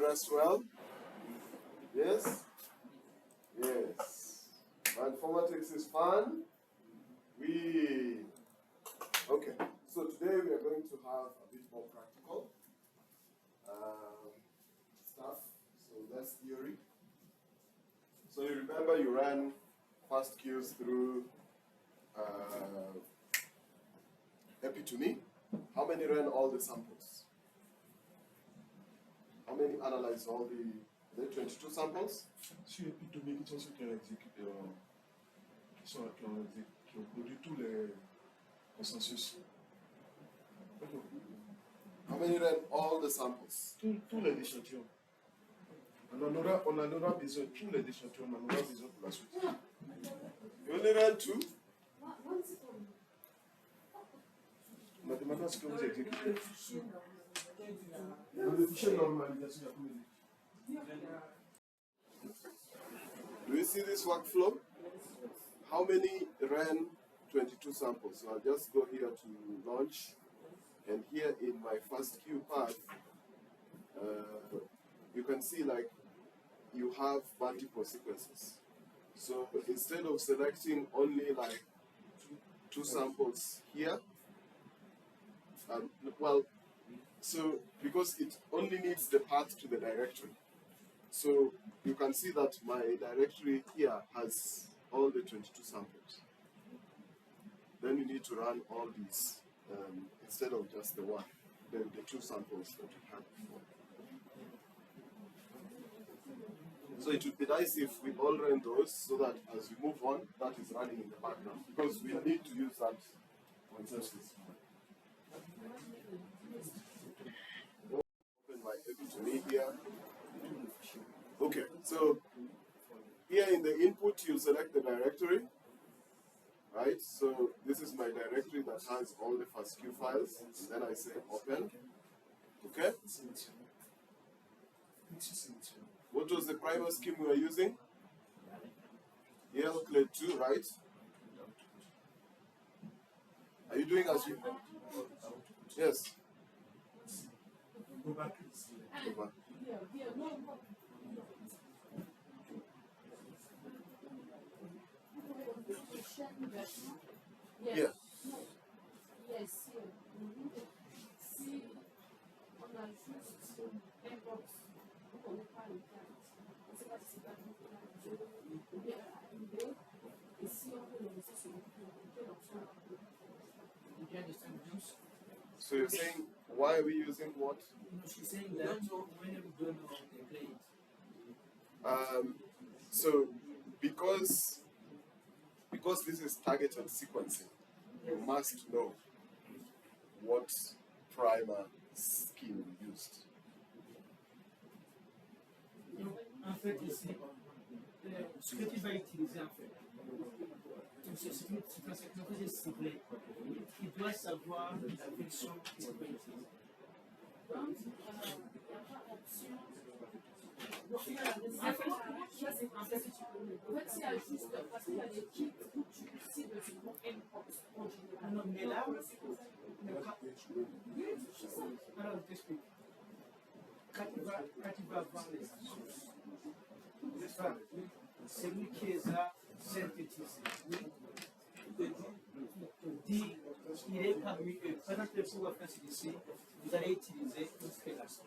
rest well? Yes? Yes. And informatics is fun? Okay, so today we are going to have a bit more practical stuff, so less theory. So you remember you ran fast queues through Epi2Me. How many ran all the samples? How many analyzed all the 22 samples? Sur Epi2Me, qui sont ceux qui ont exécuté, qui ont produit tous les consensus. How many ran all the samples? Tous les échantillons. On en aura besoin, tous les échantillons, on en aura besoin pour la suite. You only ran 2? On a demandé à ce que vous exécutez. Dans le fichier de normalisation, il y a combien d'échantillons? Do you see this workflow? How many ran 22 samples? So I'll just go here to launch, and here in my first queue path, you can see like you have multiple sequences. So instead of selecting only like 2 samples here, so because it only needs the path to the directory. So you can see that my directory here has all the 22 samples. Then you need to run all these instead of just the 2 samples that we had before. So it would be nice if we all ran those so that as we move on, that is running in the background, because we need to use that consensus. Open my Epi2Me here. Okay, so here in the input, you select the directory, right? So this is my directory that has all the FASTQ files. And then I say open. Okay? What was the primer scheme we were using? Yale clade 2, right? Are you doing as you? Yes. Go back. Go back. Yeah. Yes. Si on a juste Mpox, on n'est pas le cas. On ne sait pas si c'est pas ou bien arrivé. Et si on veut le laisser sur quelle option? You understand the news? So you're saying, why are we using what? No, she's saying that when we don't know how they play it. So because this is targeted sequencing, you must know what primer scheme we used. En fait, ici, ce que tu vas utiliser, en fait, c'est un secteur que j'ai ciblé. Il doit savoir la version qu'il va utiliser. Donc, il n'y a pas option. En fait, il y a juste, parce qu'il y a des kits où tu cibles sur Mpox en général. Non, mais là, alors je t'explique. Quand tu vas avoir les sources, c'est lui qui les a synthétisées. Dit, il est parmi eux. Pendant que le pouvoir ici, vous allez utiliser une scélation.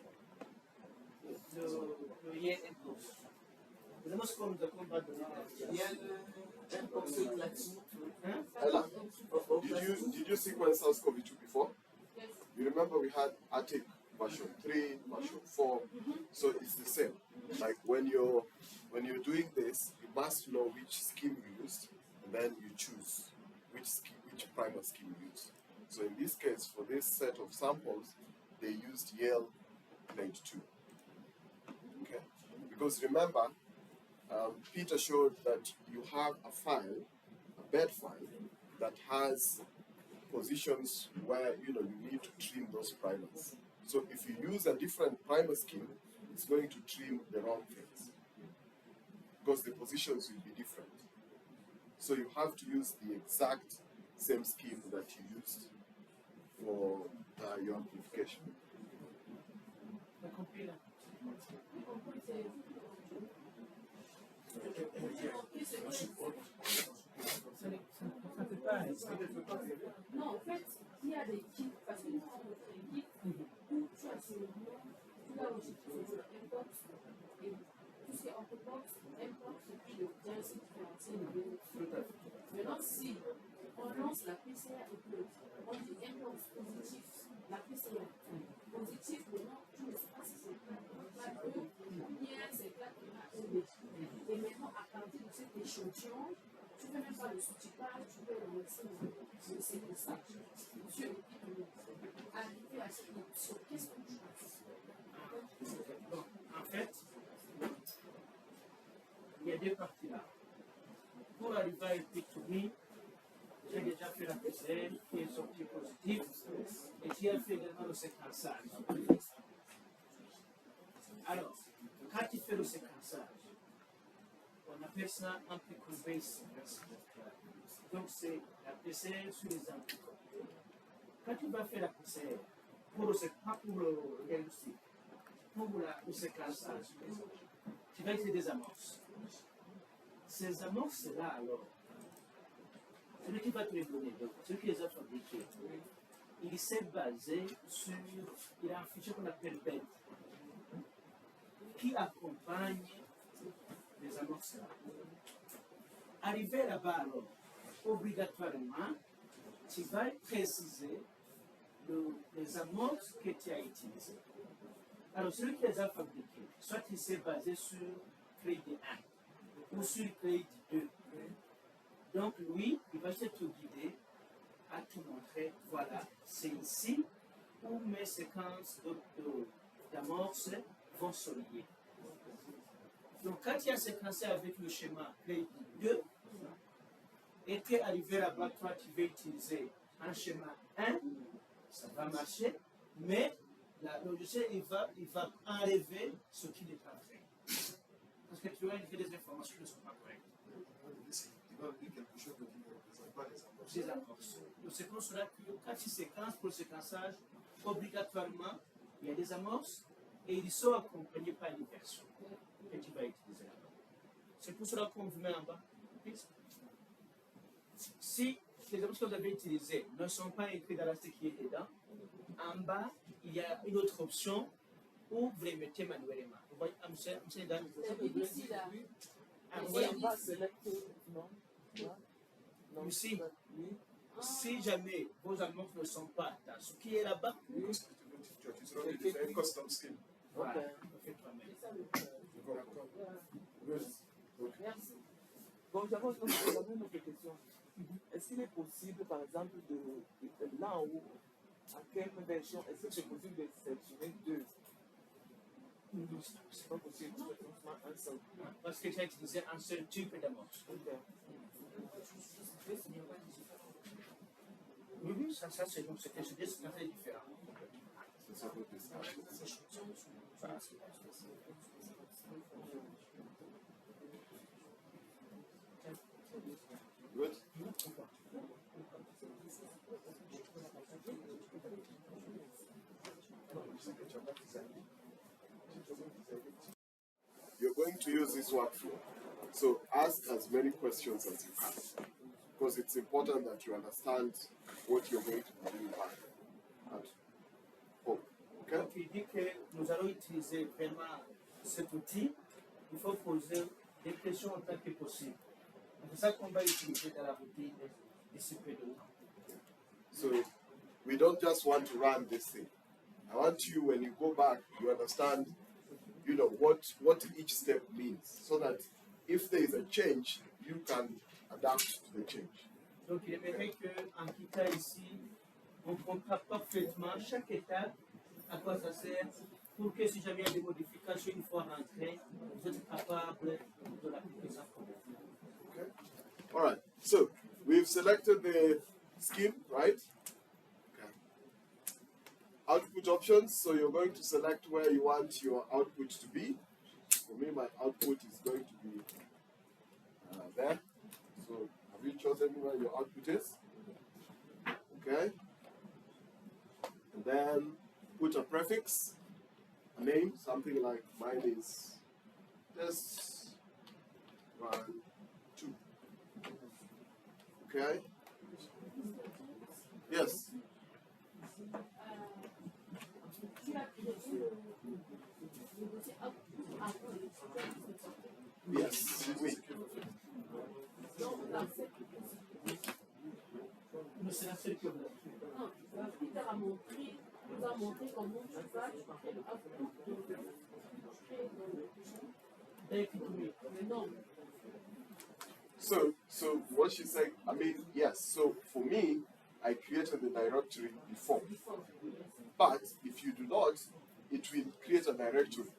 Le lien Mpox. Vraiment, c'est comme de combat de Mpox là-dessus. Ella, did you sequence SARS-CoV-2 before? Yes. You remember we had Attic version 3, version 4, so it's the same. Like when you're doing this, you must know which scheme you used, and then you choose which primer scheme you used. So in this case, for this set of samples, they used Yale clade 2. Okay, because remember, Peter showed that you have a file, a bed file, that has positions where you need to trim those primers. So if you use a different primer scheme, it's going to trim the wrong things because the positions will be different. So you have to use the exact same scheme that you used for your amplification. The compiler. Ça ne fait pas. Non, en fait, il y a des kits, parce que nous avons un kit où tu as seulement, tu as aussi Mpox, et tout ce qui est Mpox, Mpox, et puis le diagnostic différentiel de l'autre. Maintenant, si on lance la PCR et puis on dit Mpox positif, la PCR positif, maintenant, tu ne sais pas si c'est classe E ou bien c'est classe E. Et maintenant, à partir de cet échantillon, tu ne fais même pas le sous-typage, tu peux le lancer dans le séquençage. Monsieur Epi2Me, arriver à cette option, qu'est-ce que tu fais? Bon, en fait, il y a deux parties là. Pour arriver à Epi2Me, j'ai déjà fait la PCR qui est sortie positive et qui a fait également le séquençage. Alors, quand tu fais le séquençage, on appelle ça amplicon-based sequencing. Donc, c'est la PCR sur les amplicons. Quand tu vas faire la PCR, pas pour le diagnostic, pour le séquençage, tu vas utiliser des amorces. Ces amorces-là, alors, celui qui va te les donner, donc celui qui les a fabriqués, il s'est basé sur, il a un fichier qu'on appelle BED, qui accompagne les amorces-là. Arrivé là-bas, alors, obligatoirement, tu vas préciser les amorces que tu as utilisées. Alors, celui qui les a fabriquées, soit il s'est basé sur crédit 1 ou sur crédit 2. Donc, lui, il va te guider à te montrer, voilà, c'est ici où mes séquences d'amorces vont se lier. Donc, quand tu as séquencé avec le schéma crédit 2, et tu es arrivé là-bas, toi, tu vas utiliser un schéma 1, ça va marcher, mais le logiciel, il va enlever ce qui n'est pas vrai. Parce que tu vas enlever des informations qui ne sont pas correctes. Il va dire quelque chose qui ne représente pas les amorces. Les amorces. Donc, c'est pour cela que quand tu séquences pour le séquençage, obligatoirement, il y a des amorces et ils sont accompagnés par une version que tu vas utiliser là-bas. C'est pour cela qu'on vous met en bas. Si les amorces que vous avez utilisées ne sont pas écrites dans la liste qui est dedans, en bas, il y a une autre option où vous les mettez manuellement. Vous voyez, Ici, là. En bas, select, non. Ici, si jamais vos amorces ne sont pas dans ce qui est là-bas, Tu seras obligé de faire un custom skin. voilà, vous faites toi-même. Merci. Bon, j'avais une autre question. Est-ce qu'il est possible, par exemple, là en haut, à quelle version, est-ce que c'est possible de sélectionner deux? C'est pas possible, c'est un seul. Parce que tu as utilisé un seul type d'amorce. Oui, ça c'est donc c'était différent. Good. You're going to use this workflow. So ask as many questions as you can, because it's important that you understand what you're going to be doing back at home. Okay? Donc il dit que nous allons utiliser vraiment cet outil. Il faut poser des questions autant que possible. C'est ça qu'on va utiliser dans la routine d'ici peu de temps. So we don't just want to run this thing. I want you, when you go back, you understand, what each step means, so that if there is a change, you can adapt to the change. Donc il aimerait qu'en quittant ici, on comprenne parfaitement chaque étape, à quoi ça sert, pour que si jamais il y a des modifications une fois rentrées, vous êtes capable de l'appliquer sans problème. Okay? All right. So we've selected the scheme, right? Okay. Output options. So you're going to select where you want your output to be. For me, my output is going to be there. So have you chosen where your output is? Okay. And then put a prefix. a name, something like mine is test 1, 2. Okay? Yes. Yes, oui. Mais c'est la seule que vous Non, Peter nous a montré comment tu vas créer un output mais non. So what she's saying, I mean, yes, so for me, I created the directory before. But if you do not, it will create a directory.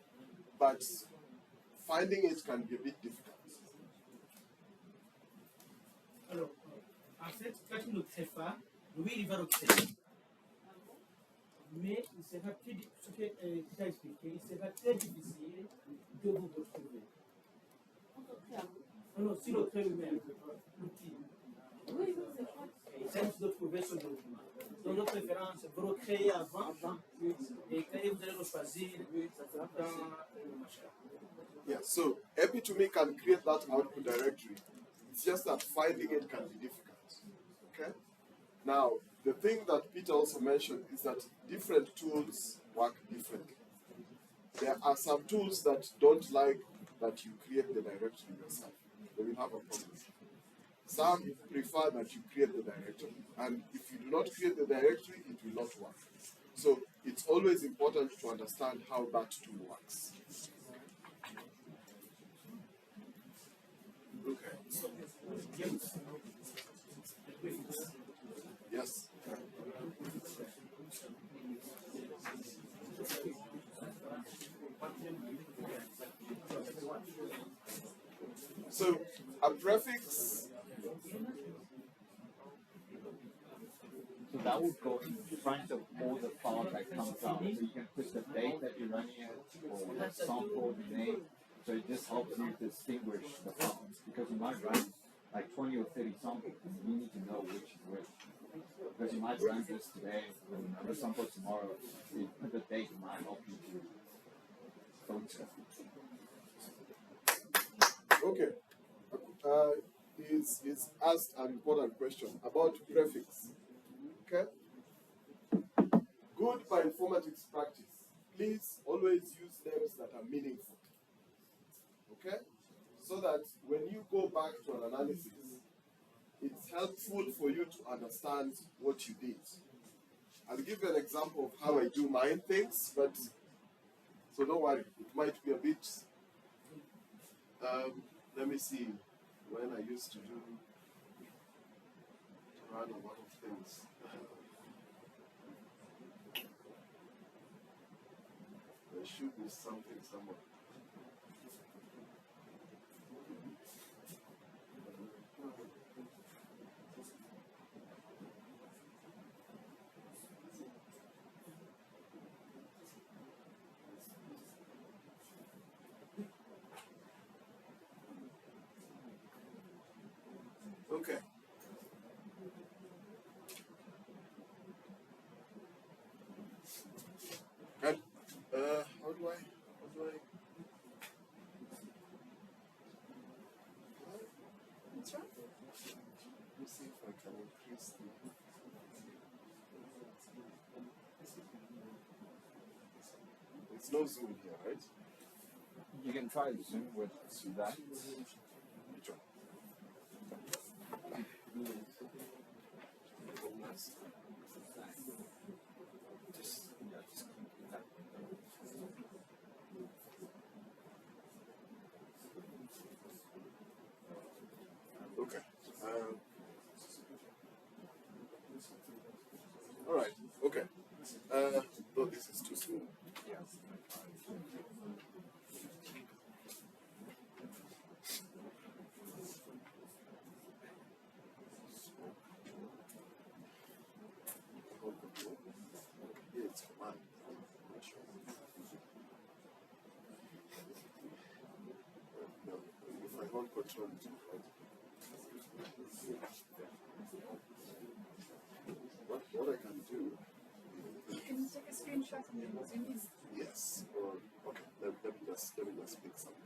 But finding it can be a bit difficult. Alors, en fait, quand tu ne crées pas, oui, il va le créer. Mais il sera plus, ce que tu as expliqué, il sera très difficile de vous retrouver. Non, si le crée lui-même, l'outil. Oui, c'est ça. C'est difficile de trouver ce document. Donc, notre préférence, vous le créez avant, et quand vous allez le choisir dans le machin. Yeah, so Epi2Me can create that output directory. It's just that finding it can be difficult. Okay? Now, the thing that Peter also mentioned is that different tools work differently. There are some tools that don't like that you create the directory yourself. They will have a problem. Some prefer that you create the directory, and if you do not create the directory, it will not work. So it's always important to understand how that tool works. Okay. Yes. So a prefix. So that would go in front of all the files that comes out. So you can put the date that you're running it, or the sample, the name. So it just helps you distinguish the files. Because you might run like 20 or 30 samples, and you need to know which is which. Because you might run this today, and another sample tomorrow. So you put the date, it might help you to filter. Okay. He's asked an important question about prefix. Okay? Good bioinformatics practice. Please always use names that are meaningful. Okay? So that when you go back to an analysis, it's helpful for you to understand what you did. I'll give you an example of how I do mine things, but so don't worry, it might be a bit. Let me see when I used to run a lot of things. There should be something somewhere. Okay. And how do I? What's wrong? Let me see if I can increase the. It's no zoom here, right? You can try Zoom with that. Which one? Okay. All right. Okay. No, this is too small. It's command. No, if I hold control, it will right? What I can do. Can you take a screenshot and then Zoom is? Yes. Okay. Let me just pick something.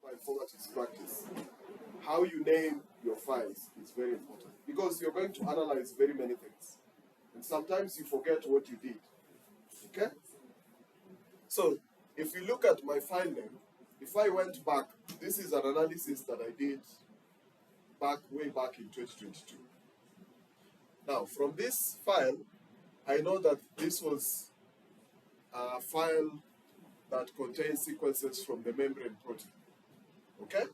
My informatics practice. How you name your files is very important because you're going to analyze very many things, and sometimes you forget what you did. Okay? So, if you look at my file name, if I went back, this is an analysis that I did way back in 2022. Now, from this file, I know that this was a file that contains sequences from the membrane protein. Okay?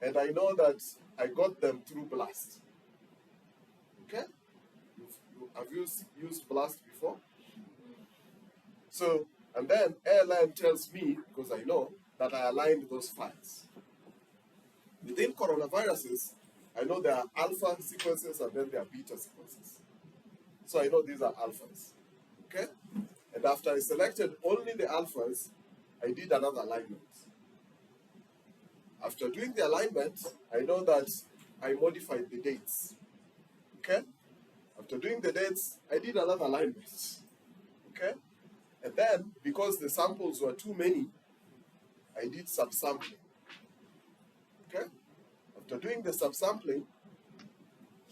And I know that I got them through BLAST. Okay? Have you used BLAST before? So, and then ALN tells me, because I know, that I aligned those files. Within coronaviruses, I know there are alpha sequences and then there are beta sequences. So I know these are alphas. Okay? And after I selected only the alphas, I did another alignment. After doing the alignment, I know that I modified the dates. Okay? After doing the dates, I did another alignment. Okay? And then, because the samples were too many, I did subsampling. Okay? After doing the subsampling,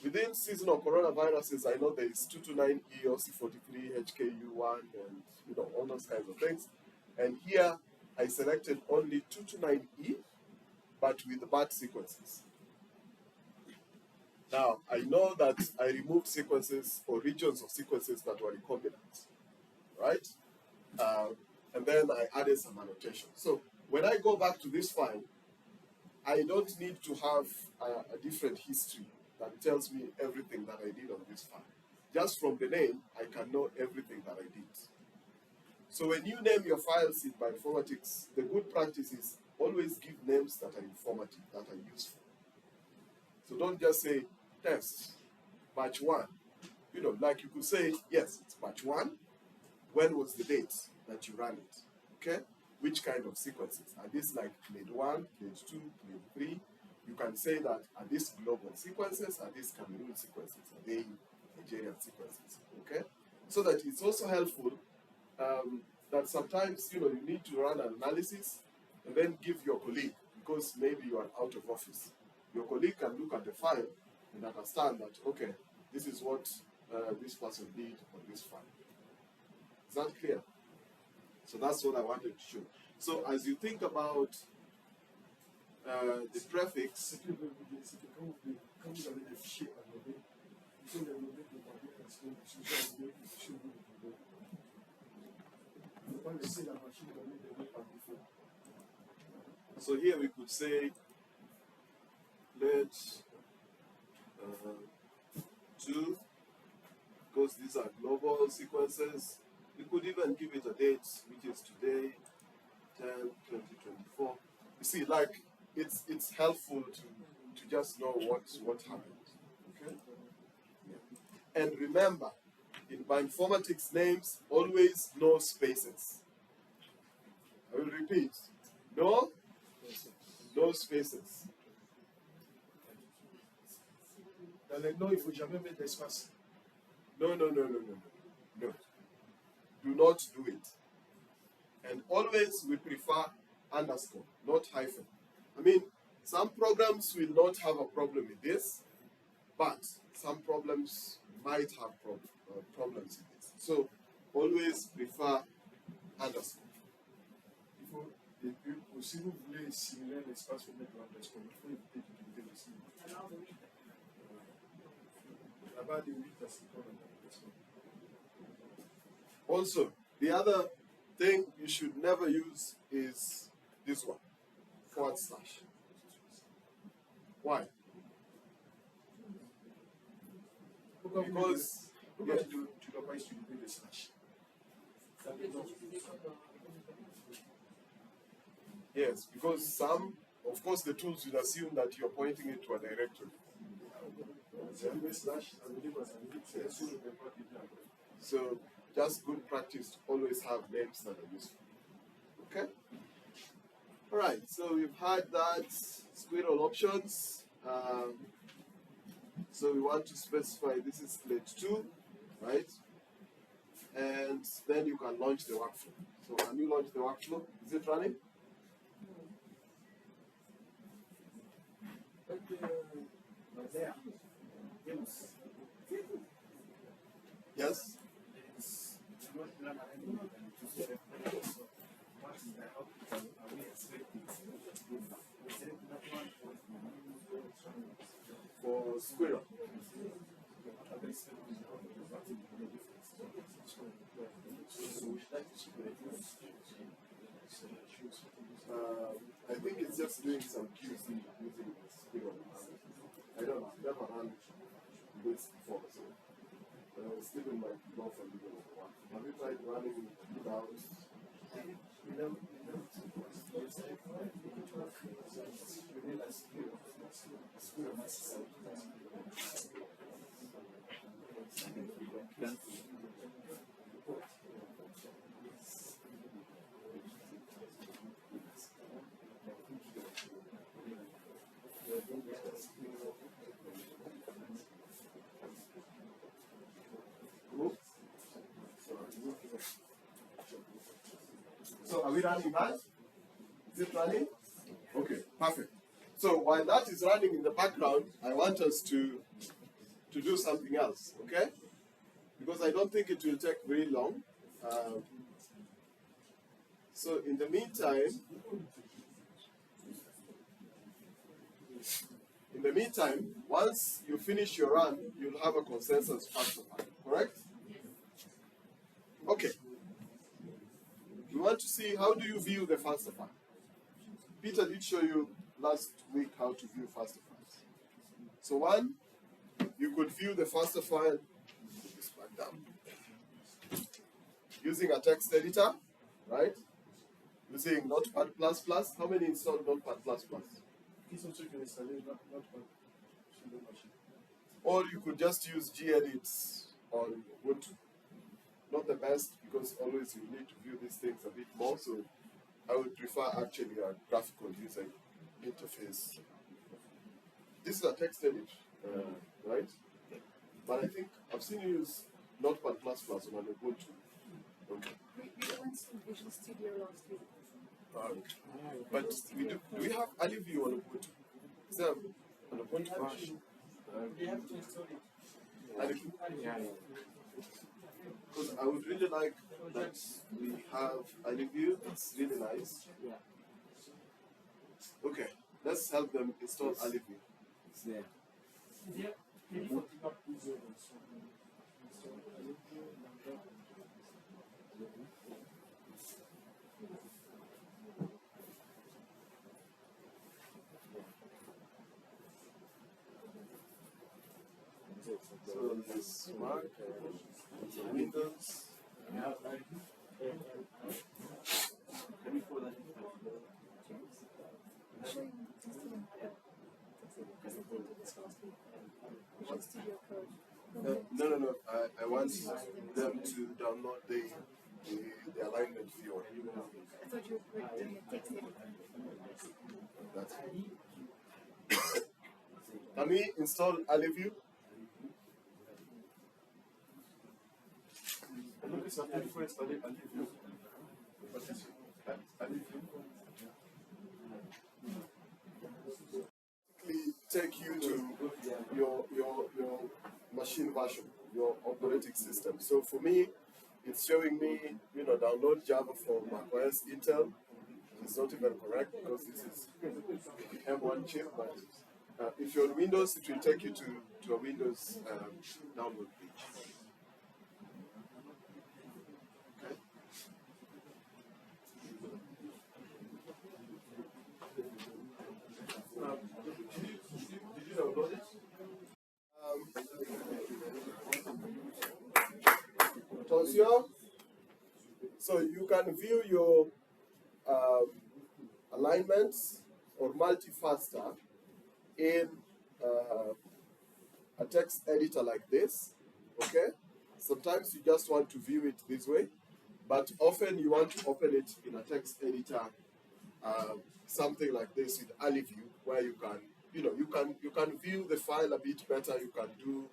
within seasonal coronaviruses, I know there is 229E, OC43, HKU1, and all those kinds of things. And here, I selected only 229E, but with the BAT sequences. Now, I know that I removed sequences or regions of sequences that were recombinant, right? And then I added some annotation. So when I go back to this file, I don't need to have a different history that tells me everything that I did on this file. Just from the name, I can know everything that I did. So when you name your files in bioinformatics, the good practice is always give names that are informative, that are useful. So don't just say test, batch 1. Like you could say, yes, it's batch 1. When was the date that you ran it? Okay? Which kind of sequences? Are these like clade 1, clade 2, clade 3? You can say that are these global sequences, are these Cameroon sequences, are they Nigerian sequences? Okay? So that it's also helpful that sometimes you need to run an analysis and then give your colleague, because maybe you are out of office. Your colleague can look at the file and understand that, okay, this is what this person did on this file. Is that clear? So that's what I wanted to show. So as you think about the prefix, so here we could say let 2, because these are global sequences. We could even give it a date, which is today, 10/2024. You see, like it's helpful to just know what happened. Okay? Yeah. And remember, in bioinformatics names, always no spaces. I will repeat. No spaces. Dans les noms, il ne faut jamais mettre d'espace. No. Do not do it. And always we prefer underscore, not hyphen. I mean, some programs will not have a problem with this, but some programs might have problems with this. So always prefer underscore. Il faut, et puis, si vous voulez simuler l'espace, il faut mettre l'underscore. Il faut éviter d'utiliser le signe. Là-bas, de 8 à 5 ans, l'underscore. Also, the other thing you should never use is this one, /. Why? Because Pourquoi tu ne dois pas utiliser le slash? yes, because some of course, the tools will assume that you're pointing it to a directory. So just good practice to always have names that are useful. Okay? All right, so we've had that squirrel options. So we want to specify this is slate 2, right? And then you can launch the workflow. So can you launch the workflow? Is it running? Yes? For squirrel. I think it's just doing some QC using squirrel. I don't know, I've never run this before, so Stephen might go for the one. Have you tried running without? So are we running that? Is it running? Okay, perfect. So while that is running in the background, I want us to do something else, okay? Because I don't think it will take very long. So in the meantime, once you finish your run, you'll have a consensus falsifier, correct? Okay. We want to see how do you view the falsifier. Peter did show you last week how to view falsifiers. So one, you could view the falsifier this back down using a text editor, right? Using Notepad++. How many installed Notepad++? Or you could just use gedit on Ubuntu. Not the best, because always you need to view these things a bit more, so I would prefer actually a graphical user interface. This is a text edit, right? But I think I've seen you use Notepad++ on an Ubuntu. Okay. We went to Visual Studio last week. But do we have AliView on Ubuntu? Is there an Ubuntu version? You have to install it. AliView? Because I would really like that we have AliView. It's really nice. Okay, let's help them install AliView. It's there. So this Mac, Windows. No. I want them to download the alignment viewer. I thought you were doing a text edit. That's Can we install AliView? Take you to your machine version, your operating system. So for me, it's showing me, download Java from macOS Intel. It's not even correct because this is M1 chip, but if you're on Windows, it will take you to a Windows download page. Okay. Did you download it? Tosio, so you can view your alignments or multi-faster in a text editor like this, okay? Sometimes you just want to view it this way, but often you want to open it in a text editor, something like this with Ali view, where you can, you can view the file a bit better. You can do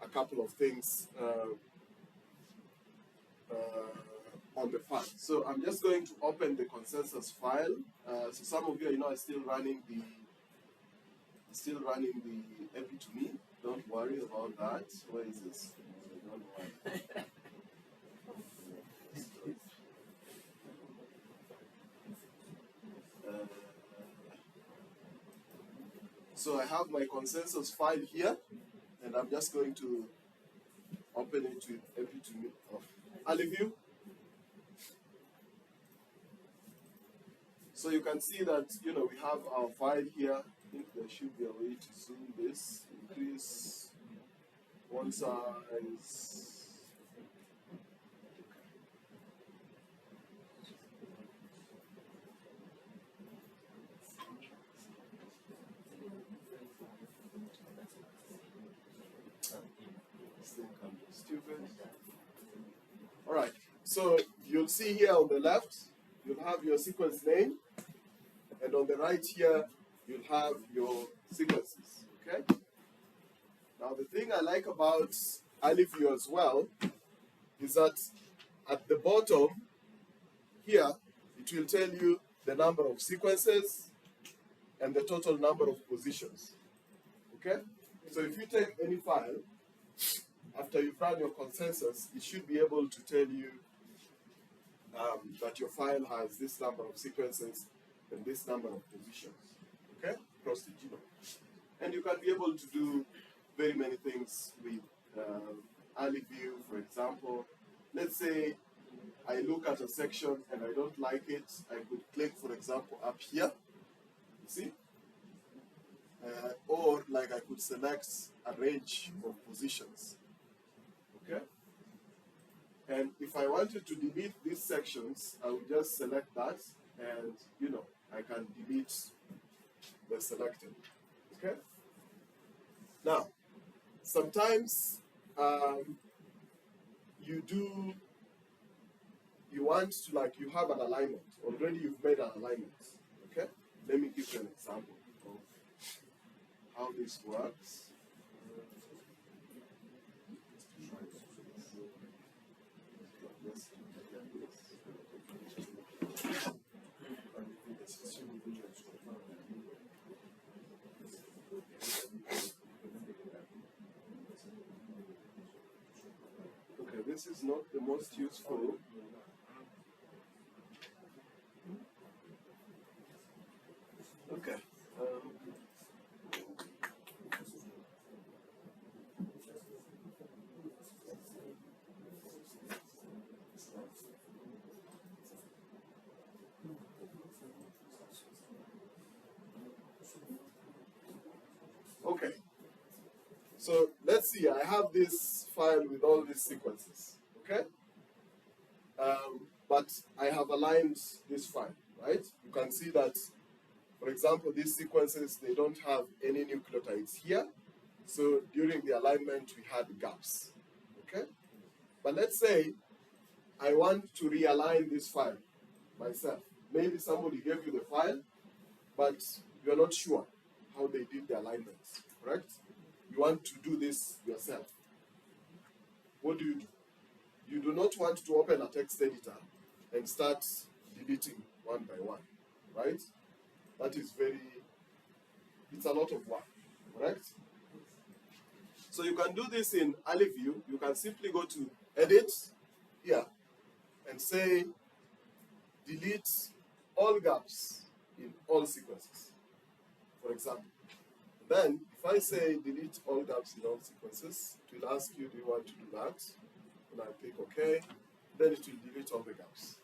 a couple of things on the file. So I'm just going to open the consensus file. So some of you, are still running the Epi2Me. Don't worry about that. Where is this? Don't worry. So I have my consensus file here, and I'm just going to open it with Epi2Me. Ali view. So you can see that, we have our file here. I think there should be a way to zoom this, increase one size. Stupid. All right, so you'll see here on the left, you'll have your sequence name, and on the right here, you'll have your sequences, okay? Now, the thing I like about AliView as well is that at the bottom here, it will tell you the number of sequences and the total number of positions, okay? So if you take any file, after you've run your consensus, it should be able to tell you that your file has this number of sequences and this number of positions, okay, across the genome. And you can be able to do very many things with AliView, for example. Let's say I look at a section and I don't like it. I could click, for example, up here, you see? Or like I could select a range of positions, okay? And if I wanted to delete these sections, I would just select that and, I can delete the selected, okay? Now, sometimes you want to, you have an alignment. Already you've made an alignment, okay? Let me give you an example of how this works. Okay, this is not the most useful. Okay. Okay. So let's see, I have this file with all these sequences, okay? But I have aligned this file, right? You can see that, for example, these sequences, they don't have any nucleotides here. So during the alignment, we had gaps, okay? But let's say I want to realign this file myself. Maybe somebody gave you the file, but you're not sure how they did the alignment, correct? You want to do this yourself. What do? You do not want to open a text editor and start deleting one by one, right? That is it's a lot of work, correct? So you can do this in AliView. You can simply go to Edit here and say delete all gaps in all sequences, for example. Then, if I say delete all gaps in all sequences, it will ask you, do you want to do that? And I click OK. Then it will delete all the gaps.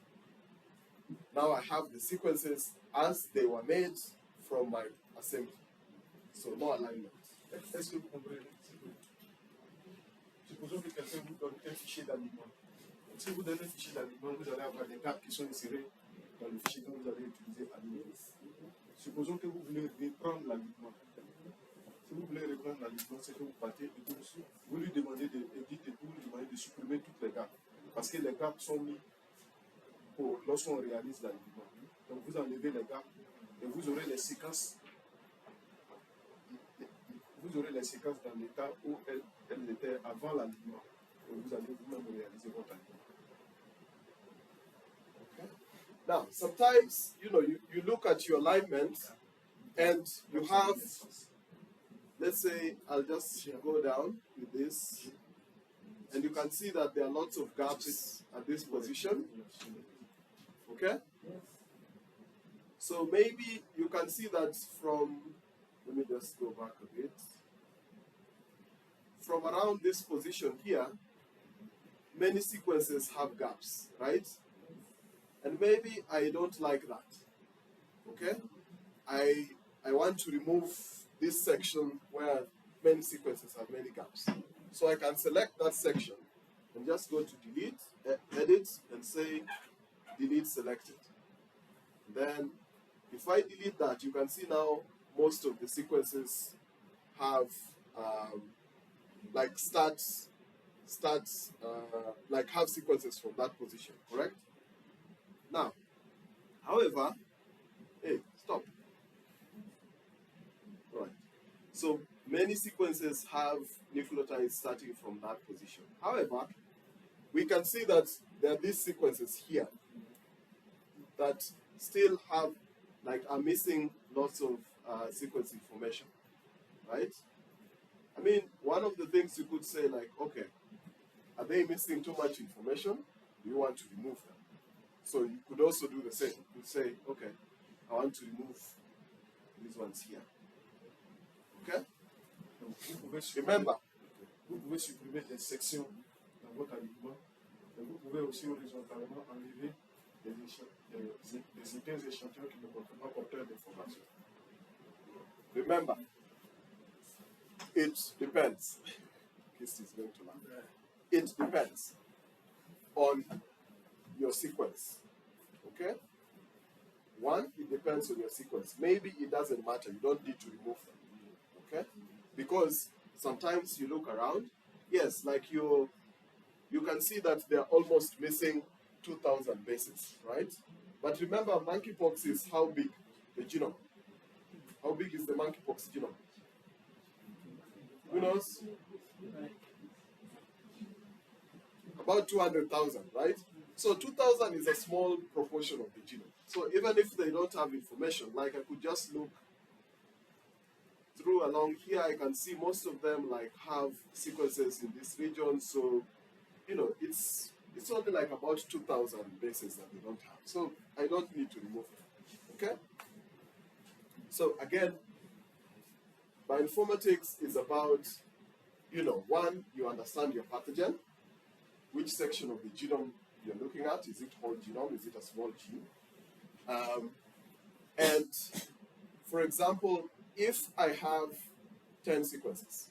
Now I have the sequences as they were made from my assembly. So no alignment. Est-ce que vous comprenez? Supposons que quelqu'un vous donne un fichier d'alignement. Si vous donnez un fichier d'alignement, vous allez avoir des gaps qui sont insérés dans le fichier que vous allez utiliser aligner. Supposons que vous voulez reprendre l'alignement. Si vous voulez reprendre l'alignement, c'est que vous partez et que vous lui demandez d'éditer, vous lui demandez de supprimer toutes les gaps. Parce que les gaps sont mis lorsqu'on réalise l'alignement. Donc vous enlevez les gaps et vous aurez les séquences. Vous aurez les séquences dans l'état où elles étaient avant l'alignement. Et vous allez vous-même réaliser votre alignement. Now, sometimes, you look at your alignment and you have, let's say, I'll just go down with this, and you can see that there are lots of gaps at this position. Okay? So maybe you can see that from, let me just go back a bit. From around this position here, many sequences have gaps, right? And maybe I don't like that, okay? I want to remove this section where many sequences have many gaps. So I can select that section and just go to delete, edit, and say delete selected. Then if I delete that, you can see now most of the sequences have like have sequences from that position, correct? Now, however, hey, stop. All right. So many sequences have nucleotides starting from that position. However, we can see that there are these sequences here that still have, are missing lots of sequence information, right? I mean, one of the things you could say, okay, are they missing too much information? Do you want to remove them? So you could also do the same. You could say, okay, I want to remove these ones here. Okay? Remember. Vous pouvez supprimer des sections dans votre alignement. Et vous pouvez aussi horizontalement enlever des épins échantillons qui ne sont pas porteurs d'informations. Remember, it depends. This is going to land. It depends on your sequence. Okay? One, it depends on your sequence. Maybe it doesn't matter. You don't need to remove them. Okay? Because sometimes you look around. Yes, you can see that they're almost missing 2,000 bases, right? But remember, monkeypox is how big? The genome. How big is the monkeypox genome? Who knows? About 200,000, right? So 2,000 is a small proportion of the genome. So even if they don't have information, I could just look through along here, I can see most of them have sequences in this region. So, it's only about 2,000 bases that they don't have. So I don't need to remove them. Okay? So again, bioinformatics is about, one, you understand your pathogen, which section of the genome you're looking at. Is it whole genome? Is it a small gene? And for example, if I have 10 sequences,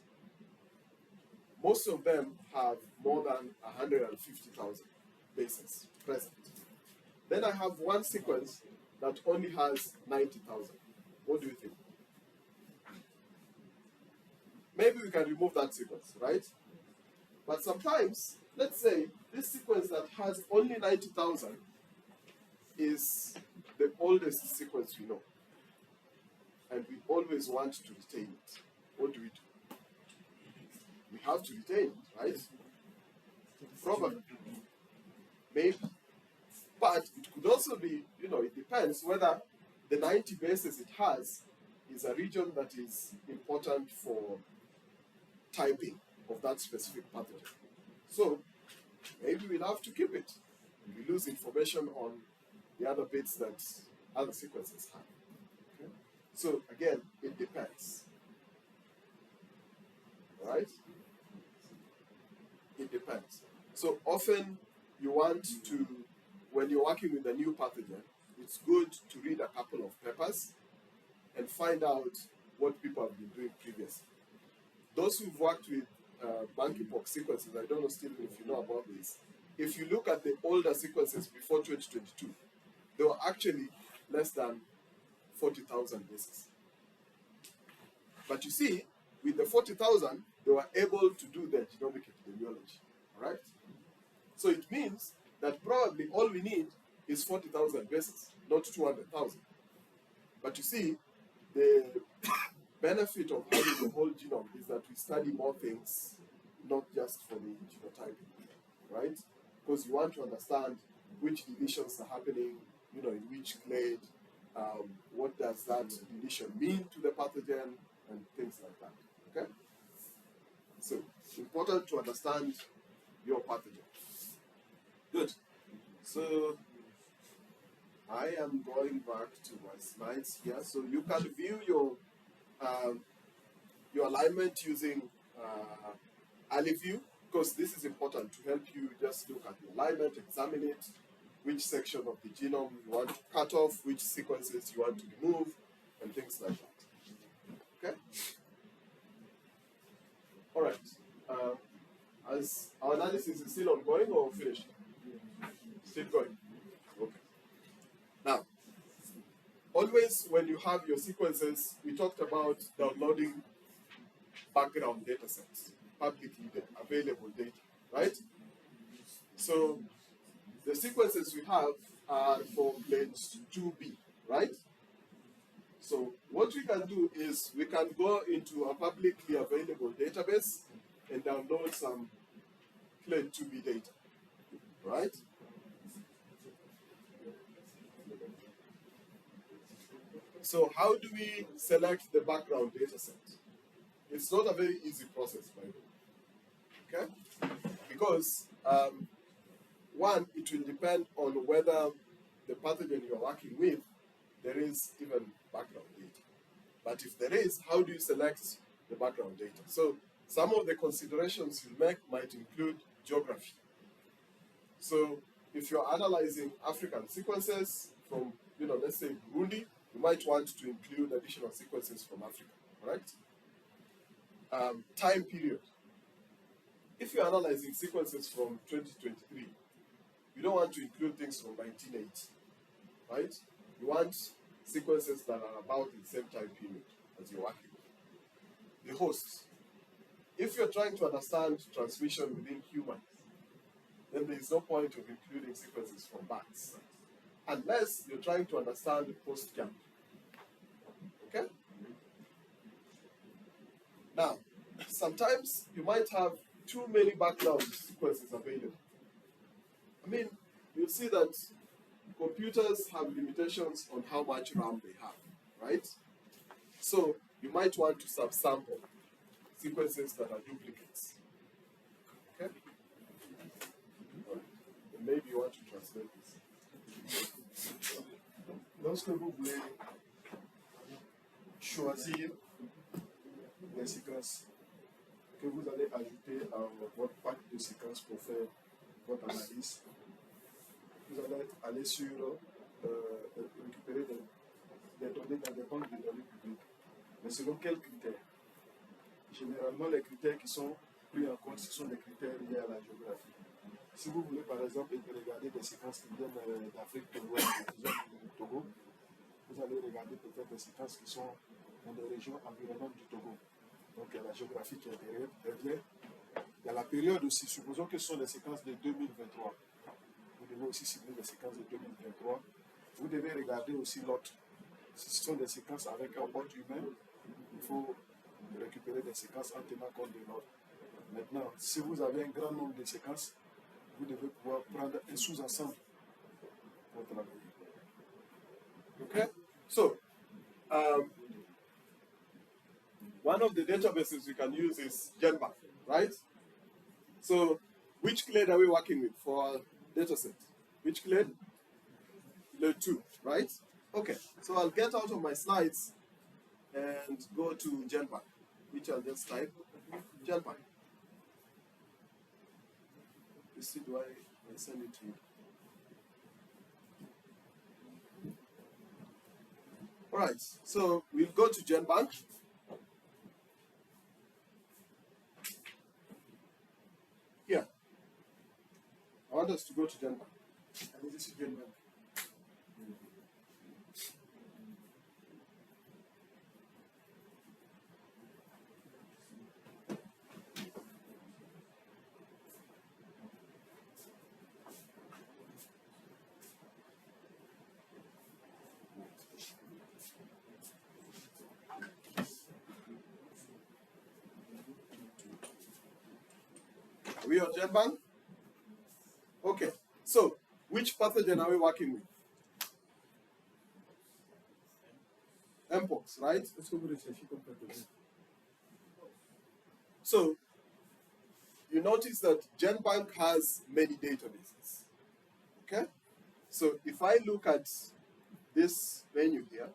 most of them have more than 150,000 bases present. Then I have one sequence that only has 90,000. What do you think? Maybe we can remove that sequence, right? But sometimes, let's say this sequence that has only 90,000 is the oldest sequence we know. And we always want to retain it. What do? We have to retain it, right? Probably. Maybe. But it could also be, it depends whether the 90 bases it has is a region that is important for typing of that specific pathogen. So maybe we'll have to keep it. We lose information on the other bits that other sequences have. Okay? So again, it depends. Right? It depends. So often you want to, when you're working with a new pathogen, it's good to read a couple of papers and find out what people have been doing previously. Those who've worked with monkeypox sequences, I don't know, Stephen, if you know about this, if you look at the older sequences before 2022, they were actually less than 40,000 bases. But you see, with the 40,000, they were able to do the genomic epidemiology, all right? So it means that probably all we need is 40,000 bases, not 200,000. But you see, the benefit of having the whole genome is that we study more things, not just for the genotyping, right? Because you want to understand which deletions are happening, in which clade, what does that deletion mean to the pathogen, and things like that, okay? So it's important to understand your pathogen. Good. So I am going back to my slides here. So you can view your alignment using AliView, because this is important to help you just look at the alignment, examine it, which section of the genome you want to cut off, which sequences you want to remove, and things like that. Okay? All right. As our analysis is still ongoing or finished? Still going. Okay. Now, always when you have your sequences, we talked about downloading background data sets, publicly available data, right? So the sequences we have are for clade 2B, right? So what we can do is we can go into a publicly available database and download some clade 2B data, right? So how do we select the background data set? It's not a very easy process, by the way, okay? Because one, it will depend on whether the pathogen you're working with, there is even background data. But if there is, how do you select the background data? So some of the considerations you make might include geography. So if you're analyzing African sequences from, let's say Burundi, you might want to include additional sequences from Africa, right? Time period. If you're analyzing sequences from 2023, you don't want to include things from 1980, right? You want sequences that are about the same time period as you're working with. The host. If you're trying to understand transmission within humans, then there is no point of including sequences from bats, unless you're trying to understand the post-camp. Okay? Now, sometimes you might have too many background sequences available. I mean, you'll see that computers have limitations on how much RAM they have, right? So you might want to subsample sequences that are duplicates. Okay? And maybe you want to translate this. Lorsque vous voulez choisir les séquences que vous allez ajouter à votre pack de séquences pour faire votre analyse, vous allez aller sur récupérer des données dans des banques de données publiques. Mais selon quels critères? Généralement, les critères qui sont pris en compte, ce sont des critères liés à la géographie. Si vous voulez, par exemple, regarder des séquences qui viennent d'Afrique de l'Ouest, du Togo, vous allez regarder peut-être des séquences qui sont dans des régions environnantes du Togo. Donc, il y a la géographie qui intervient. Il y a la période aussi. Supposons que ce sont des séquences de 2023. Vous devez aussi cibler des séquences de 2023. Vous devez regarder aussi l'autre. Si ce sont des séquences avec un hôte humain, il faut récupérer des séquences en tenant compte de l'autre. Maintenant, si vous avez un grand nombre de séquences, vous devez pouvoir prendre un sous-ensemble pour travailler. Okay? So, one of the databases we can use is Genbank, right? So, which clade are we working with for our data set? Which clade? The 2, right? Okay, so I'll get out of my slides and go to Genbank, which I'll just type Genbank. You see, do I send it to you? All right, so we'll go to Genbank. Here. I want us to go to Genbank. And this is Genbank. we on Genbank? Okay. So, which pathogen are we working with? Mpox, right? So, you notice that Genbank has many databases. Okay? So, if I look at this menu here,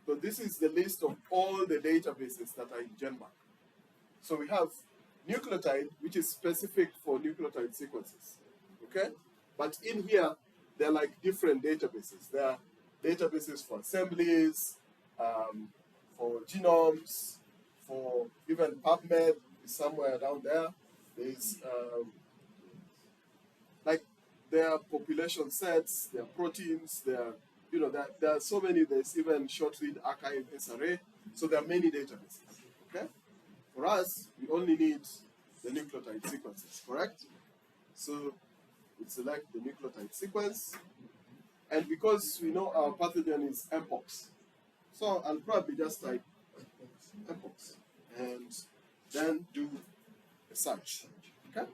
so this is the list of all the databases that are in Genbank. So we have nucleotide, which is specific for nucleotide sequences. Okay? But in here, there are like different databases. There are databases for assemblies, for genomes, for even PubMed is somewhere down there. There's like there are population sets, there are proteins, there are so many. There's even short read archive SRA. So there are many databases. Okay? For us, we only need the nucleotide sequences, correct? So we select the nucleotide sequence, and because we know our pathogen is Mpox, so I'll probably just type Mpox and then do a search. Okay?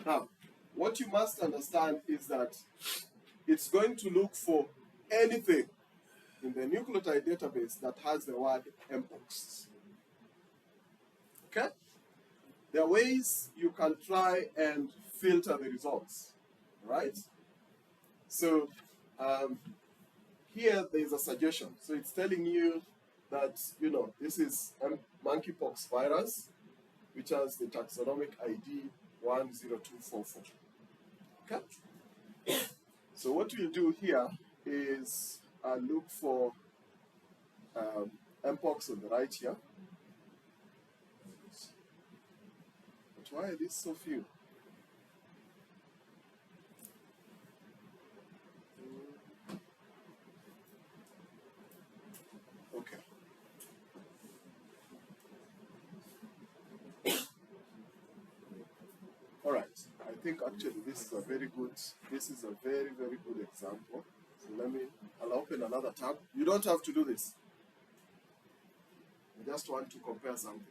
Now, what you must understand is that it's going to look for anything in the nucleotide database that has the word Mpox. Okay? There are ways you can try and filter the results, right? So here there is a suggestion. So it's telling you that, this is monkeypox virus, which has the taxonomic ID 10244. Okay? So what we'll do here is look for Mpox on the right here. But why are these so few? Okay. All right. I think actually this is a very, very good example. So I'll open another tab. You don't have to do this. I just want to compare something.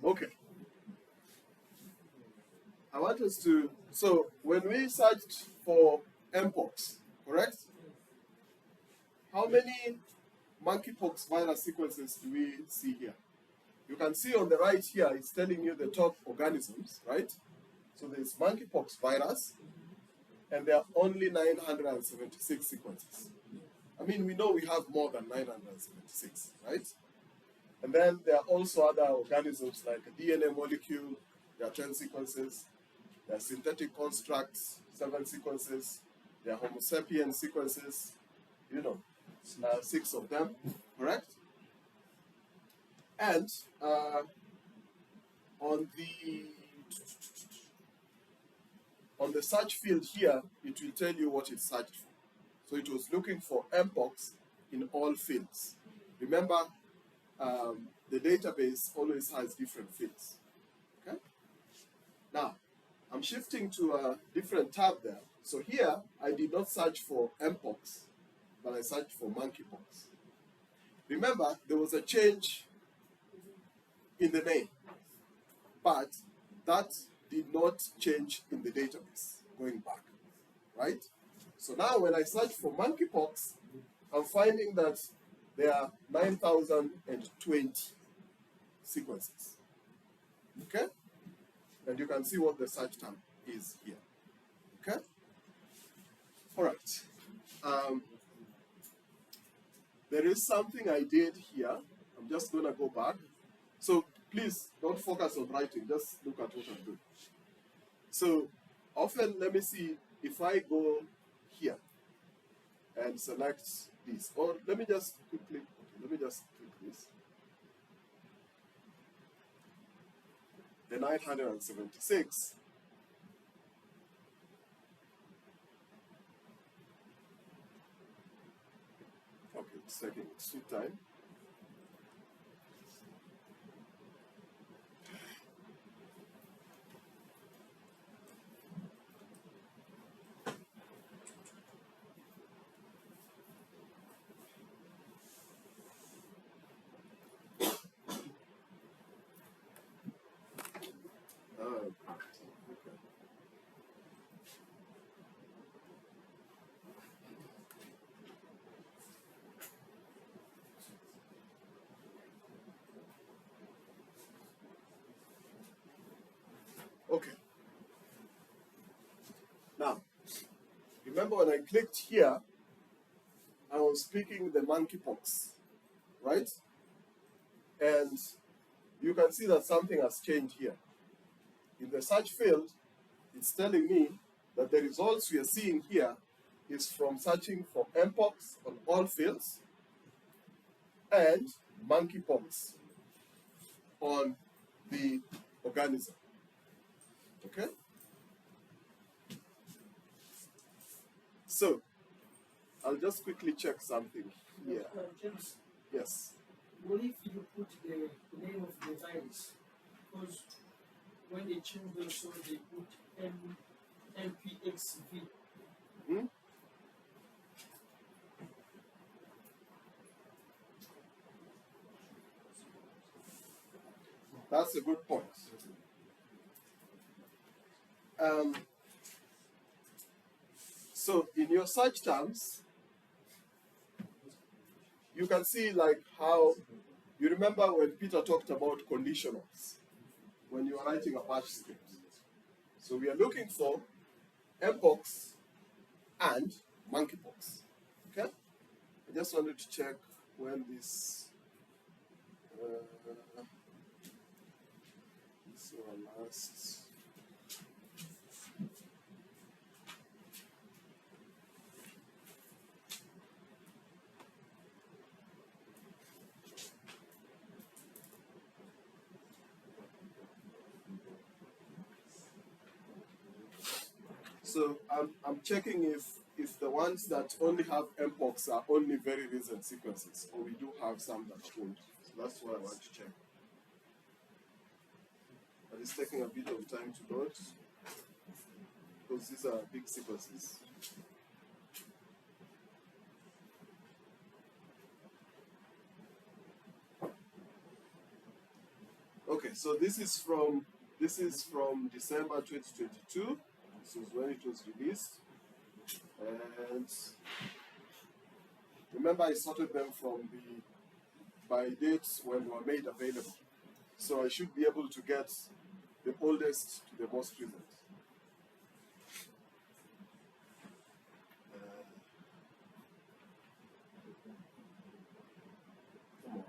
Okay. I want us to, so when we searched for Mpox, correct? How many monkeypox virus sequences do we see here? You can see on the right here, it's telling you the top organisms, right? So there's monkeypox virus, and there are only 976 sequences. I mean, we know we have more than 976, right? And then there are also other organisms like a DNA molecule, there are 10 sequences. There are synthetic constructs, 7 sequences. There are Homo sapiens sequences, 6 of them, correct? And on the search field here, it will tell you what it searched for. So it was looking for Mpox in all fields. Remember, the database always has different fields. Okay? Now, I'm shifting to a different tab there. So here, I did not search for Mpox, but I searched for monkeypox. Remember, there was a change in the name, but that did not change in the database going back, right? So now when I search for monkeypox, I'm finding that there are 9,020 sequences, okay? And you can see what the search term is here, okay? All right. There is something I did here. I'm just gonna go back. So please don't focus on writing, just look at what I'm doing. So often, let me see if I go here and select this, or let me just quickly click this. The 976. Okay, it's taking its sweet time. Okay. Now, remember when I clicked here, I was picking the monkeypox, right? And you can see that something has changed here. In the search field, it's telling me that the results we are seeing here is from searching for Mpox on all fields and monkeypox on the organism. Okay? So, I'll just quickly check something here. James, Yes. what if you put the name of the virus? Because when they change the so they put MPXV. Hmm? That's a good point. So in your search terms, you can see like how, you remember when Peter talked about conditionals, when you are writing a bash script. So we are looking for Mpox and monkeypox. Okay? I just wanted to check when this one lasts. So I'm checking if the ones that only have Mpox are only very recent sequences, or we do have some that are old. So that's what I want to check. But it's taking a bit of time to load because these are big sequences. Okay, so this is from December 2022. This is when it was released. And remember, I sorted them from by dates when they were made available. So I should be able to get the oldest to the most recent. Come on.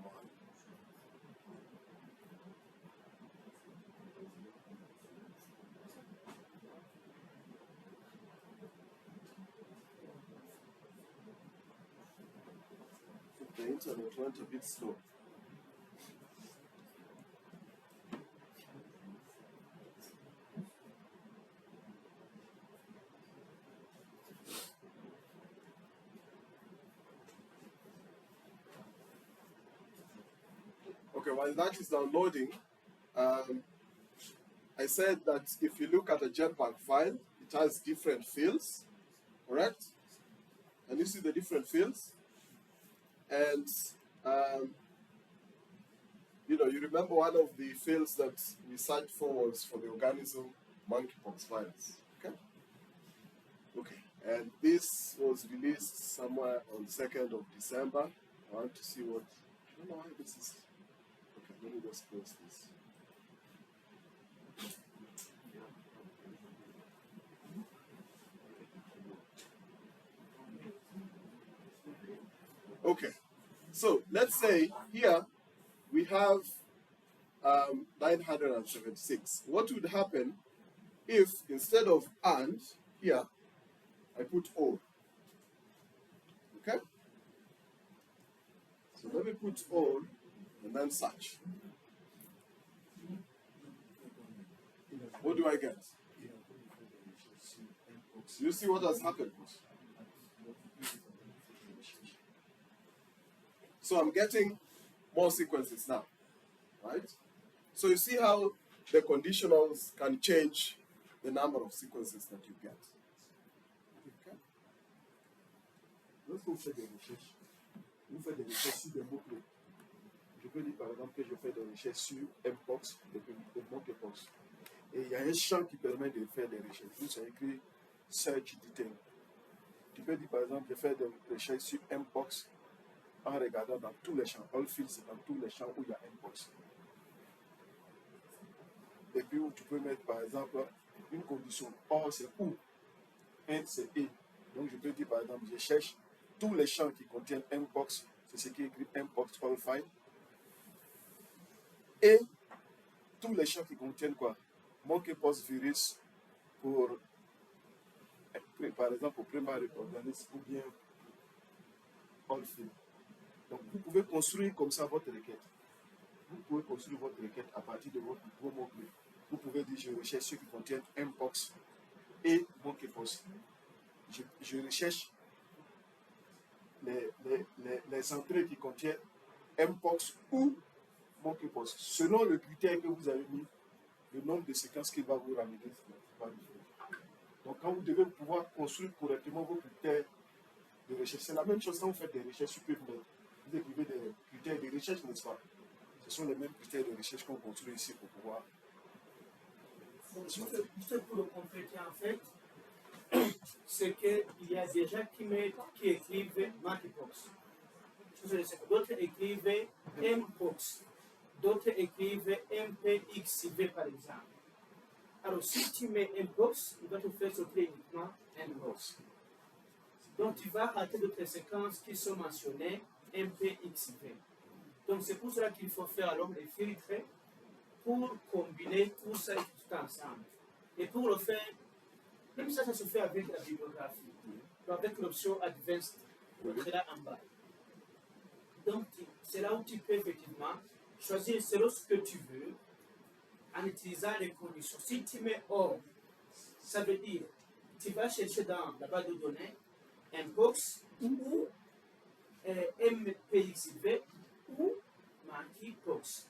The internet went a bit slow. Okay, while that is downloading, I said that if you look at a Genbank file, it has different fields, correct? And you see the different fields? And you remember one of the fields that we searched for was for the organism monkeypox virus. Okay? Okay. And this was released somewhere on 2nd of December. I want to see what, I don't know why this is. Okay, let me just close this. Okay, so let's say here we have 976. What would happen if instead of and here I put or? Okay? So let me put or and then search. What do I get? You see what has happened? So I'm getting more sequences now, right? So you see how the conditionals can change the number of sequences that you get. Okay? Lorsque vous faites des recherches sur des mots-clés. Je peux dire par exemple que je fais des recherches sur Mpox et Mpox. Et il y a un champ qui permet de faire des recherches. Vous savez écrit search detail. Tu peux dire par exemple, je fais des recherches sur Mpox en regardant dans tous les champs, all fields, dans tous les champs où il y a Mpox. Et puis où tu peux mettre par exemple une condition. Or c'est où, and c'est et. Donc je peux dire par exemple, je cherche tous les champs qui contiennent Mpox, c'est ce qui est écrit Mpox all file. Et tous les champs qui contiennent quoi? Monkeypox virus pour, par exemple, pour primary organisme ou bien all field. Donc vous pouvez construire comme ça votre requête. Vous pouvez construire votre requête à partir de vos mots-clés. Vous pouvez dire je recherche ceux qui contiennent Mpox et Monkeypox. Je recherche les entrées qui contiennent Mpox ou Mpox. Selon le critère que vous avez mis, le nombre de séquences qu'il va vous ramener va différer. Donc quand vous devez pouvoir construire correctement vos critères de recherche, c'est la même chose quand vous faites des recherches sur PubMed. Vous écrivez des critères de recherche, n'est-ce pas? Ce sont les mêmes critères de recherche qu'on construit ici pour pouvoir. Juste pour le compléter en fait, c'est qu'il y a des gens qui écrivent Mpox. D'autres écrivent Mpox. D'autres écrivent MPXV par exemple. Alors si tu mets Mpox, il va te faire sortir uniquement Mpox. Donc tu vas rater d'autres séquences qui sont mentionnées MPXV. Donc c'est pour cela qu'il faut faire alors des filtres pour combiner tout ça tout ensemble. Et pour le faire, même ça se fait avec la bibliographie, avec l'option Advanced, c'est là en bas. Donc c'est là où tu peux effectivement choisir selon ce que tu veux en utilisant les conditions. Si tu mets OR, ça veut dire tu vas chercher dans la base de données Mpox ou MPXV ou Monkeypox.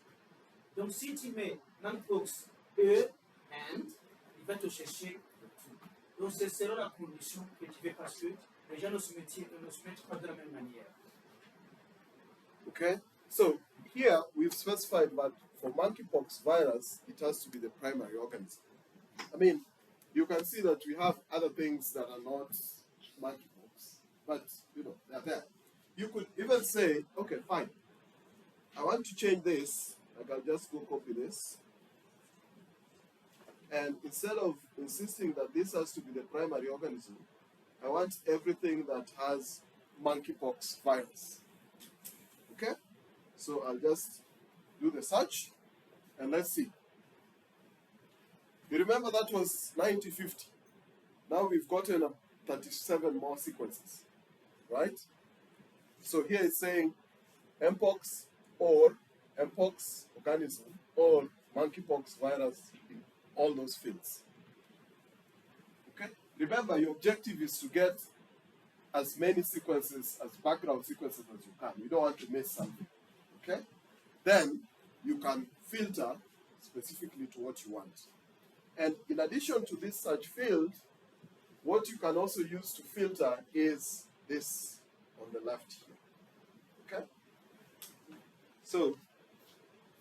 Donc si tu mets Mpox and, il va te chercher tout. Donc c'est selon la condition que tu veux parce que les gens ne se mettent pas de la même manière. Okay, so here we've specified that for monkeypox virus, it has to be the primary organism. I mean, you can see that we have other things that are not monkeypox, but you know, they're there. You could even say, okay, fine, I want to change this, like I'll just go copy this. And instead of insisting that this has to be the primary organism, I want everything that has monkeypox virus. Okay? So I'll just do the search and let's see. You remember that was 9050. Now we've gotten 37 more sequences, right? So here it's saying Mpox or Mpox organism or monkeypox virus in all those fields. Okay? Remember, your objective is to get as many sequences, as background sequences as you can. You don't want to miss something. Okay? Then you can filter specifically to what you want. And in addition to this search field, what you can also use to filter is this on the left here. Okay? So,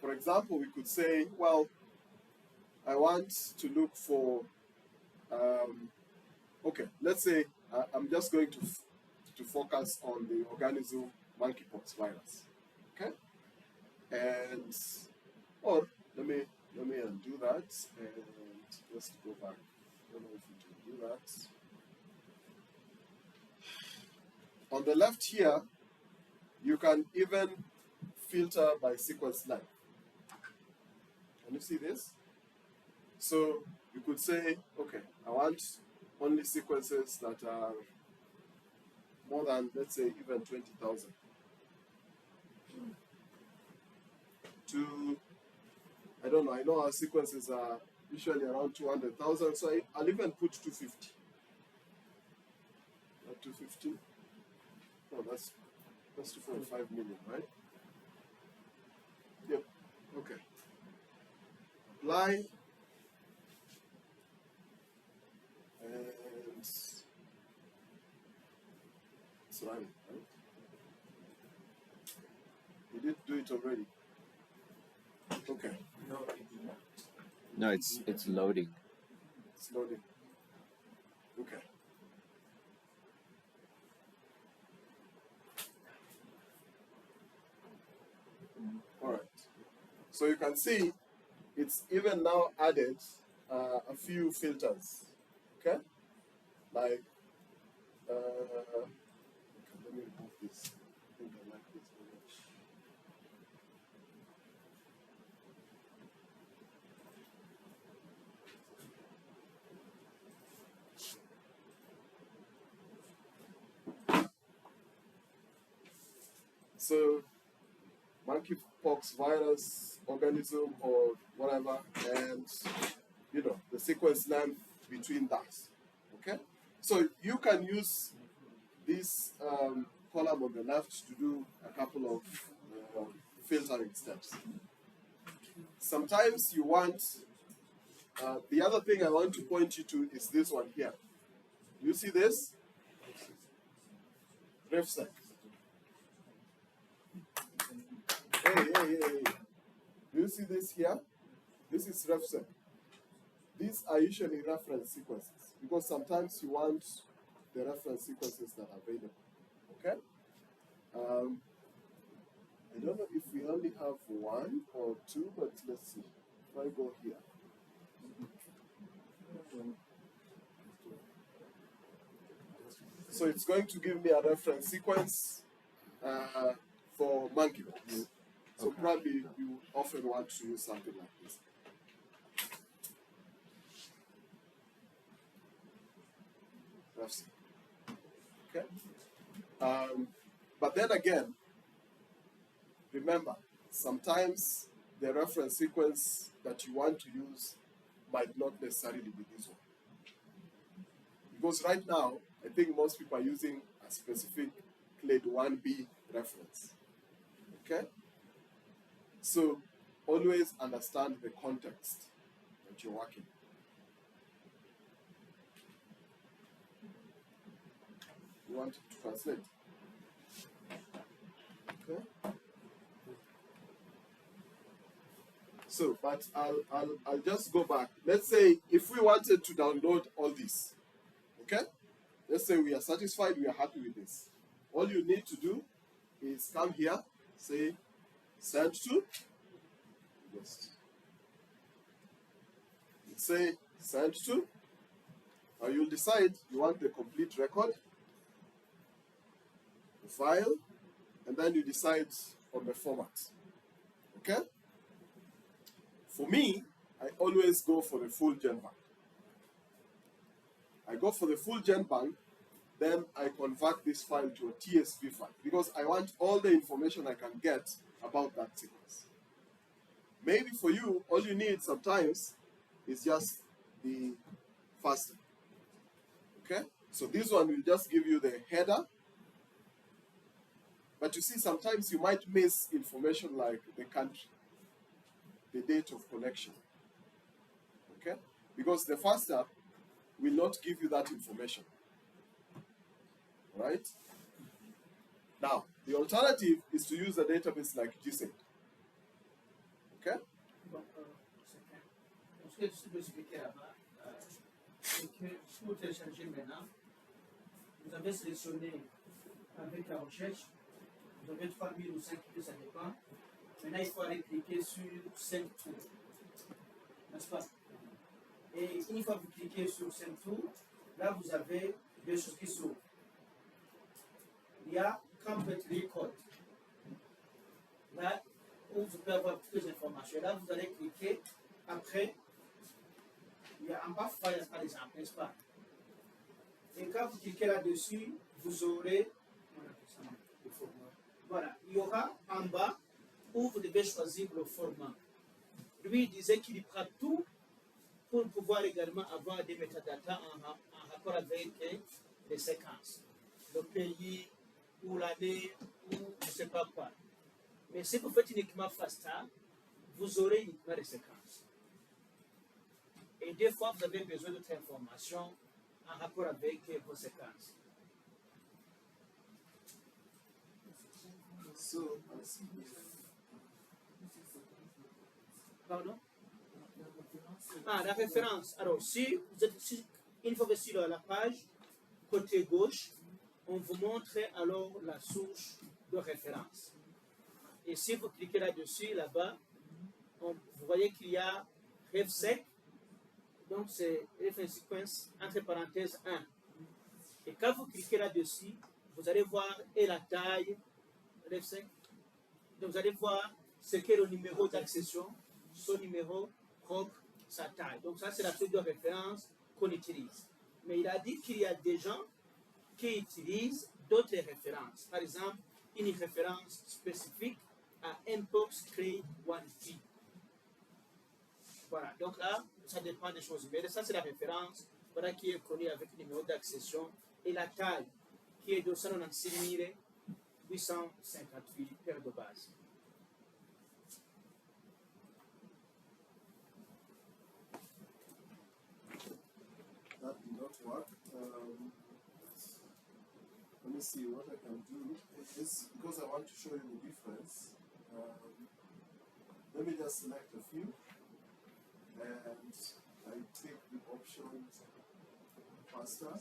for example, we could say, well, I want to look for, okay, let's say I'm just going to focus on the organism monkeypox virus. Okay? And, or let me undo that and just go back. I don't know if we can do that. On the left here, you can even filter by sequence length. Can you see this? So you could say, okay, I want only sequences that are more than, let's say, even 20,000. to, I don't know, I know our sequences are usually around 200,000, so I'll even put 250. Not 250? No, that's 2.5 million, right? Yep, okay. Apply. And it's running, right? You did do it already. Okay. No, it's loading. It's loading. Okay. All right. So you can see it's even now added a few filters. Okay. Like, okay, let me remove this. I think I like this very much. So, monkeypox virus, organism, or whatever, and you know the sequence length between that. Okay, so you can use this column on the left to do a couple of filtering steps. Sometimes you want. The other thing I want to point you to is this one here. You see this? RefSec. Hey. Do you see this here? This is RefSec. These are usually reference sequences because sometimes you want the reference sequences that are available. Okay? I don't know if we only have one or two, but let's see. If I go here. So it's going to give me a reference sequence for monkeypox. So probably you often want to use something like this. Okay. But then again, remember, sometimes the reference sequence that you want to use might not necessarily be this one. Because right now, I think most people are using a specific clade 1B reference. Okay? So always understand the context that you're working. You want to translate? Okay. So, but I'll just go back. Let's say if we wanted to download all this, okay? Let's say we are satisfied, we are happy with this. All you need to do is come here, say send to. Just say send to. Now you'll decide you want the complete record, the file, and then you decide on the format. Okay? For me, I always go for the full Genbank. I go for the full Genbank, then I convert this file to a TSV file because I want all the information I can get about that sequence. Maybe for you, all you need sometimes is just the FASTA. Okay? So this one will just give you the header. But you see, sometimes you might miss information like the country, the date of collection. Okay? Because the FASTA will not give you that information. Right? Now, the alternative is to use a database like GSEC. Okay? Ce que tu peux expliquer là-bas, c'est que pour télécharger maintenant, vous avez sélectionné avec la recherche, vous avez 3000 ou 5000, ça dépend. Maintenant, il faut aller cliquer sur 5 tours. N'est-ce pas? Et une fois que vous cliquez sur 5 tours, là, vous avez deux choses qui s'ouvrent. Il y a Complete Record. Là, où vous pouvez avoir toutes les informations. Là, vous allez cliquer. Après, il y a en bas Files par exemple, n'est-ce pas? Et quand vous cliquez là-dessus, vous aurez. Voilà, il y aura en bas où vous devez choisir le format. Lui, il disait qu'il y prend tout pour pouvoir également avoir des metadata en rapport avec les séquences. Le pays, ou l'année, ou je ne sais pas quoi. Mais si vous faites uniquement FASTA, vous aurez uniquement les séquences. Et des fois, vous avez besoin d'autres informations en rapport avec vos séquences. So, Pardon? Ah, la référence. Alors, une fois que sur la page, côté gauche, on vous montre alors la source de référence. Et si vous cliquez là-dessus, là-bas, vous voyez qu'il y a RefSec, donc c'est Reference Sequence entre parenthèses 1. Et quand vous cliquez là-dessus, vous allez voir et la taille, RefSec. Donc vous allez voir ce qu'est le numéro d'accession, son numéro propre, sa taille. Donc ça, c'est la source de référence qu'on utilise. Mais il a dit qu'il y a des gens qui utilisent d'autres références. Par exemple, une référence spécifique à Mpox Crate 1T. Voilà, donc là, ça dépend des choses. Mais ça, c'est la référence voilà, qui est connue avec le numéro d'accession et la taille qui est de 196 858 paires de base. that did not work. Let me see what I can do. Is because I want to show you the difference. Let me just select a few, and I take the option faster.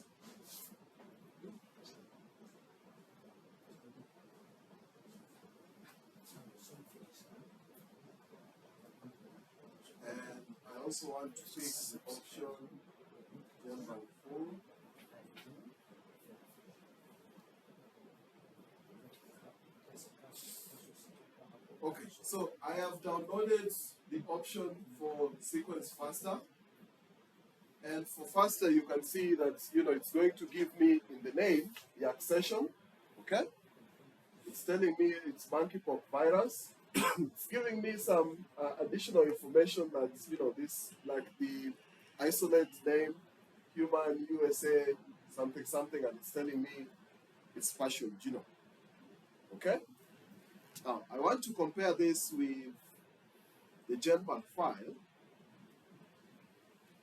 And I also want to pick the option Genbank 4. Okay, so I have downloaded the option for sequence faster. And for faster, you can see that, it's going to give me in the name, the accession, okay? It's telling me it's monkeypox virus. It's giving me some additional information that, this, like the isolate name, human, USA, something, something, and it's telling me it's partial genome, okay? Now, I want to compare this with the Genbank file.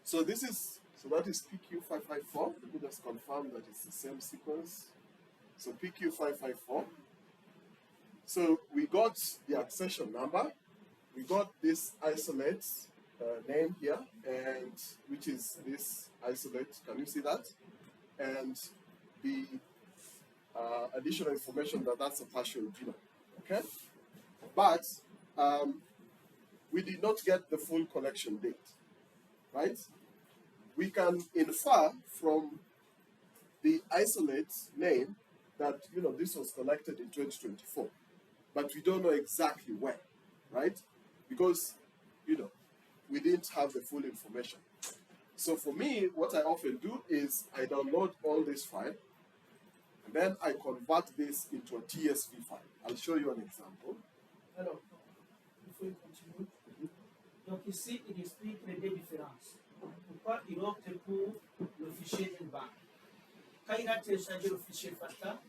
So that is PQ554. Let me just confirm that it's the same sequence. So PQ554. So we got the accession number. We got this isolate name here, and which is this isolate. Can you see that? And the additional information that's a partial genome. Okay, but we did not get the full collection date, right? We can infer from the isolate name that this was collected in 2024, but we don't know exactly when, right? Because we didn't have the full information. So for me, what I often do is I download all this file, and then I convert this into a TSV file. I'll show you an example. Alors, il faut continuer. Donc ici, il explique les deux différences. Pourquoi il opte pour le fichier Genbank. Quand il a téléchargé le fichier FASTA,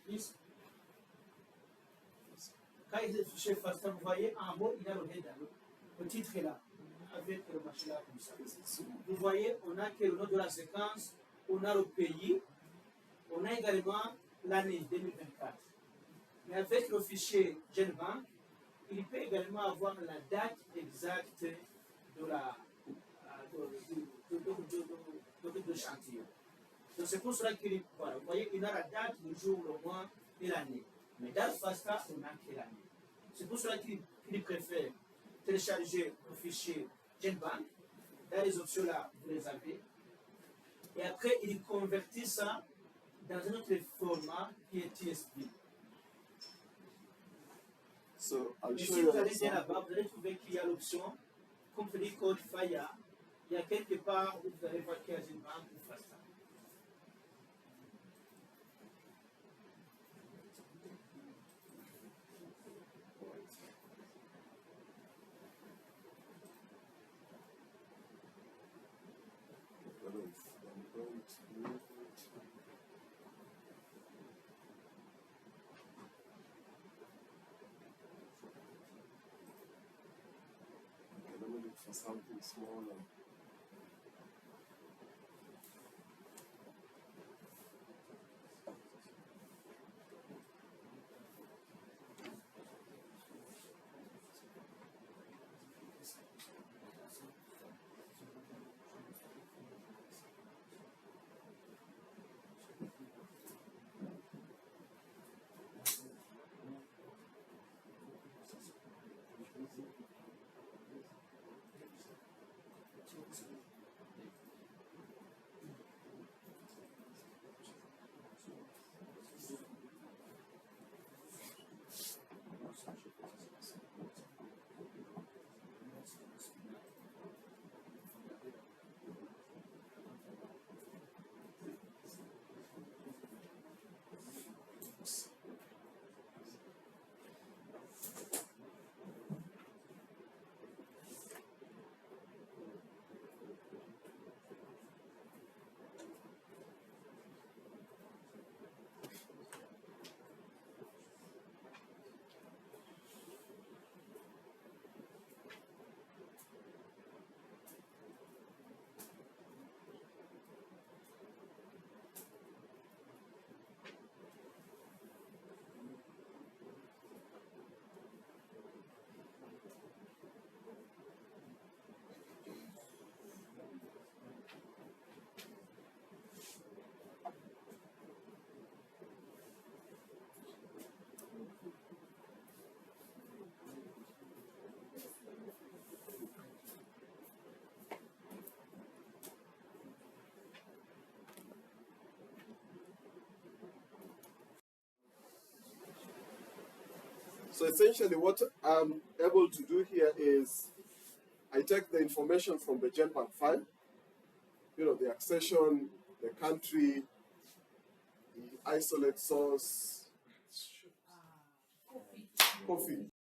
quand il a le fichier FASTA, vous voyez en haut, il y a le header, le titre est là, avec le machin là comme ça. Vous voyez, on a que le nom de la séquence, on a le pays, on a également l'année 2024. Mais avec le fichier Genbank, il peut également avoir la date exacte de l'échantillon. Donc c'est pour cela qu'il voilà, vous voyez, il a la date, le jour, le mois et l'année. Mais dans le FASTA, on n'a que l'année. C'est pour cela qu'il préfère télécharger le fichier Genbank. Dans les options là, vous les avez. Et après, il convertit ça dans un autre format qui est TSV. So I'll Et show si you vous an allez bien example. là-bas, vous allez trouver qu'il y a l'option Complete Code Fire. Il y a quelque part où vous allez voir qu'il y a Genbank ou FASTA. something small. So essentially what I'm able to do here is I take the information from the Genbank file, the accession, the country, the isolate source, coffee.